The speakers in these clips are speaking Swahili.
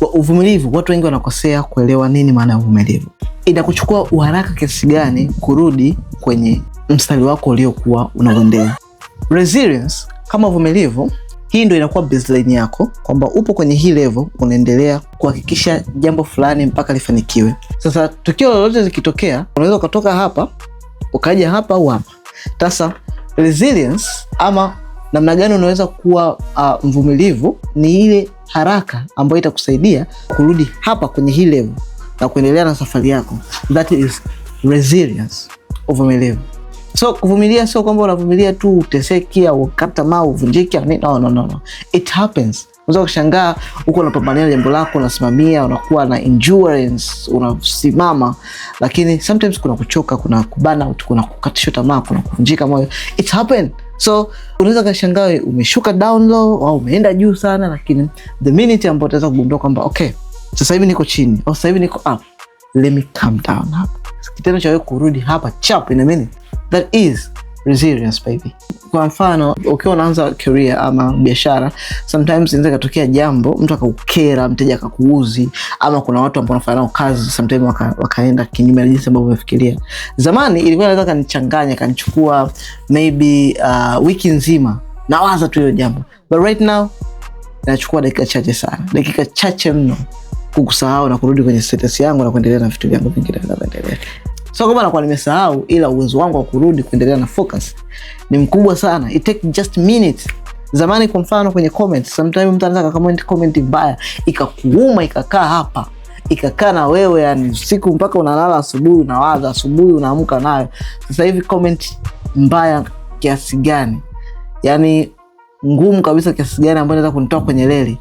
Uvumilivu, watu wengi wanakosea kuelewa nini maana ya uvumilivu. Inakuchukua uharaka kiasi gani kurudi kwenye mstari wako uliokuwa unaendea. Resilience kama uvumilivu, hii ndio inakuwa baseline yako, kwamba upo kwenye hii level unaendelea kuhakikisha jambo fulani mpaka lifanikiwe. Sasa tukio lolote likitokea, unaweza kutoka hapa ukaja hapa au hapa. Sasa resilience ama namna gani unaweza kuwa mvumilivu ni ile haraka ambayo itakusaidia kurudi hapa kwenye hii level na kuendelea na safari yako. That is resilience, uvumilivu. So kuvumilia sio kwamba unavumilia tu uteseke au ukata tamaa uvunjike. No. It happens. Unaweza kushangaa uko unapambania jambo lako, unasimamia, unakuwa na endurance, unasimama, lakini sometimes kuna kuchoka, kuna kubana out, kuna kukatisha tamaa, kuna kuvunjika moyo. It happen. So unaweza kushangaa umeshuka down low au umeenda juu sana, lakini the minute ambapo utaweza kugundua kwamba okay, sasa hivi niko chini au sasa hivi niko up, let me calm down hapa. Kitendo cha wewe kurudi hapa chap in a minute, that is resilience baby. Kwa mfano, ukiwa unaanza career ama biashara, sometimes inaweza kutokea jambo, mtu akakukera, mteja akakuuzi, ama kuna watu ambao wanafanya nao kazi sometimes wakaenda kinyume na jinsi ambavyo umefikiria. Zamani ilikuwa inaweza kanichanganya, kanichukua maybe wiki nzima nawaza tu hilo jambo, but right now inachukua dakika chache sana, dakika chache mno kukusahau na kurudi kwenye status yangu na kuendelea na vitu vyangu vingine vinavyoendelea. So kama nakuwa nimesahau, ila uwezo wangu wa kurudi kuendelea na focus ni mkubwa sana. It take just minutes. Zamani kwa mfano kwenye comments, sometimes mtu anaweza comment mbaya ikakuuma, ikakaa hapa, ikakaa na wewe yani usiku mpaka unalala, asubuhi unawaza, asubuhi unaamka nayo. Sasa hivi comment mbaya kiasi gani, yani ngumu kabisa kiasi gani, ambayo inaweza kunitoa kwenye reli.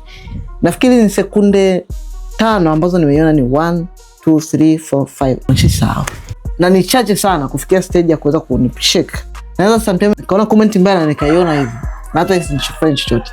Nafikiri ni sekunde 5 ambazo nimeiona ni 1 2 3 4 5. Nishisahau. Na ni chache sana kufikia stage ya kuweza kunishake. Naweza sometimes kaona comment mbaya na nikaiona hivi, na hata isinichofanye chochote.